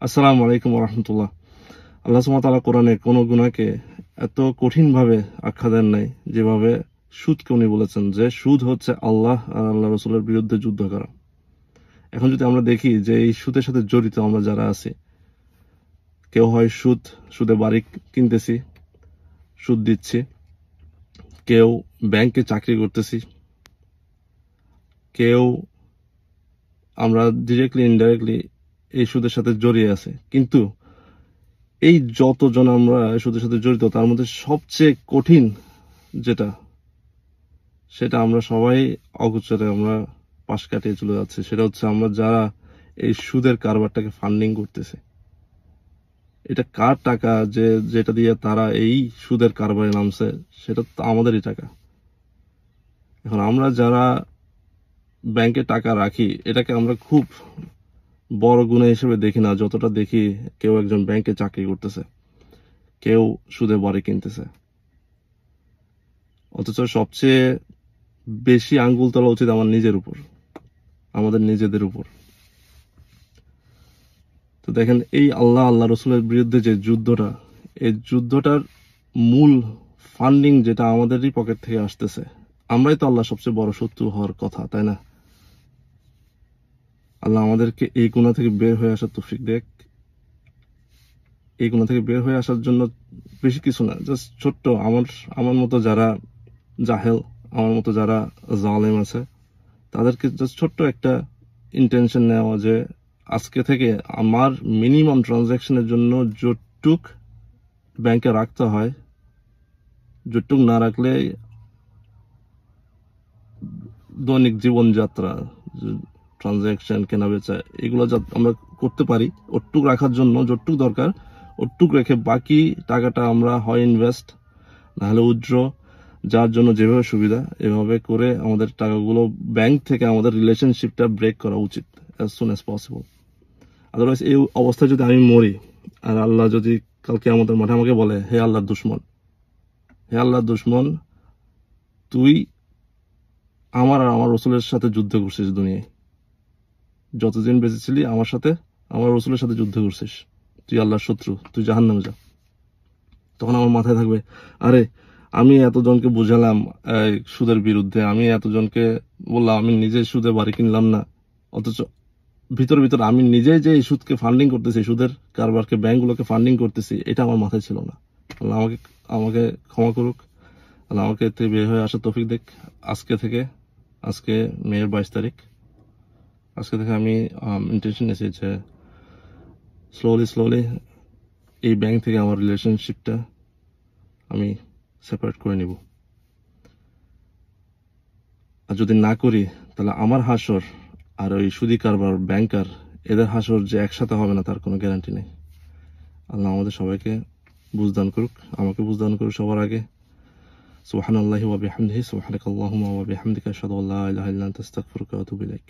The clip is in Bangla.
আসসালামু আলাইকুম রহমতুল্লাহ। আল্লাহ সুবহানাহু ওয়া তাআলা কোরআনে কোনো গুনাহকে এত কঠিনভাবে আখ্যা দেন নাই, যেভাবে সুদকে উনি বলেছেন যে সুদ হচ্ছে আল্লাহ আর আল্লাহ রসুলের বিরুদ্ধে যুদ্ধ করা। এখন যদি আমরা দেখি যে এই সুদের সাথে জড়িত আমরা যারা আছি, কেউ হয় সুদে বাড়ি কিনতেছি, সুদ দিচ্ছি, কেউ ব্যাংকে চাকরি করতেছি, কেউ আমরা ডিরেক্টলি ইনডাইরেক্টলি এই সুদের সাথে জড়িয়ে আছে। কিন্তু এই যতজন আমরা সুদের সাথে জড়িত, তার মধ্যে সবচেয়ে কঠিন যেটা, সেটা আমরা সবাই অগোচরে আমরা পাশ কাটিয়ে চলে যাচ্ছে। সেটা হচ্ছে আমরা যারা এই সুদের কারবারটাকে ফান্ডিং করতেছে। এটা কার টাকা যেটা দিয়ে তারা এই সুদের কারবারে নামছে? সেটা তো আমাদেরই টাকা। এখন আমরা যারা ব্যাংকে টাকা রাখি, এটাকে আমরা খুব বড় গুনাহ হিসেবে দেখি না, যতটা দেখি কেউ একজন ব্যাংকে চাকরি করতেছে, কেউ সুদে বাড়ি কিনতেছে। অথচ সবচেয়ে বেশি আঙ্গুল তোলা উচিত আমার নিজের উপর, আমাদের নিজেদের উপর। তো দেখেন, এই আল্লাহ রসুলের বিরুদ্ধে যে যুদ্ধটা, এই যুদ্ধটার মূল ফান্ডিং যেটা আমাদেরই পকেট থেকে আসতেছে। আমরাই তো আল্লাহ সবচেয়ে বড় শত্রু হওয়ার কথা, তাই না? আল্লাহ আমাদেরকে এই গুনাহ থেকে বের হয়ে আসার তৌফিক দেখ। এই গুনাহ থেকে বের হয়ে আসার জন্য বেশি কিছু না, জাস্ট ছোট্ট আমার মতো যারা জাহেল, আমার মতো যারা জালেম আছে, তাদেরকে জাস্ট ছোট্ট একটা ইন্টেনশন নেওয়া যে আজকে থেকে আমার মিনিমাম ট্রানজাকশনের জন্য যতটুক ব্যাংকে রাখতে হয়, যতটুক না রাখলে দৈনিক জীবনযাত্রা, ট্রানজাকশন, কেনাবেচা, এগুলো আমরা করতে পারি, ওটুক রাখার জন্য যতটুক দরকার ওটুক রেখে বাকি টাকাটা আমরা হয় ইনভেস্ট, নাহলে উইথড্র, যার জন্য যেভাবে সুবিধা, এভাবে করে আমাদের টাকাগুলো ব্যাংক থেকে আমাদের রিলেশনশিপটা ব্রেক করা উচিত as soon as possible. Otherwise এই অবস্থায় যদি আমি মরি, আর আল্লাহ যদি কালকে আমাদের মাঠে আমাকে বলে, হে আল্লাহর দুশ্মন, তুই আমার আর আমার রসুলের সাথে যুদ্ধ করছিস দুনিয়ায়, যতদিন বেঁচে ছিলি আমার সাথে, আমার রসুলের সাথে যুদ্ধ করছিস, তুই আল্লাহর শত্রু, তুই জাহান্নামে যা। তখন আমার মাথায় থাকবে, আরে আমি এতজনকে বুঝালাম সুদের বিরুদ্ধে, আমি এতজনকে বললাম, আমি নিজে সুদে বাড়ি কিনলাম না, অথচ ভিতর আমি নিজেই যে এই সুদকে ফান্ডিং করতেছি, সুদের কারবারকে, ব্যাংকগুলোকে ফান্ডিং করতেছি, এটা আমার মাথায় ছিল না। আল্লাহ আমাকে ক্ষমা করুক, আল্লাহ আমাকে এতে বের হয়ে আসার তৌফিক দেখ। আজকে মেয়ের 22 তারিখ, আজকে থেকে আমি ইন্টেনশন নিয়েছি যে স্লোলি এই ব্যাংক থেকে আমার রিলেশনশিপটা আমি সেপারেট করে নিব। আর যদি না করি, তাহলে আমার হাসর আর ওই সুদি কারবার ব্যাংকার, এদের হাসর যে একসাথে হবে না, তার কোনো গ্যারান্টি নেই। আল্লাহ আমাদের সবাইকে বুঝদান করুক, আমাকে বুঝদান করুক সবার আগে। সুবহানাল্লাহি ওয়া বিহামদিহি, সুবহানাকাল্লাহুম্মা ওয়া বিহামদিকা, আশহাদু আল্লা ইলাহা ইল্লা আনতা, আস্তাগফিরুকা ওয়া আতুবু ইলাইক।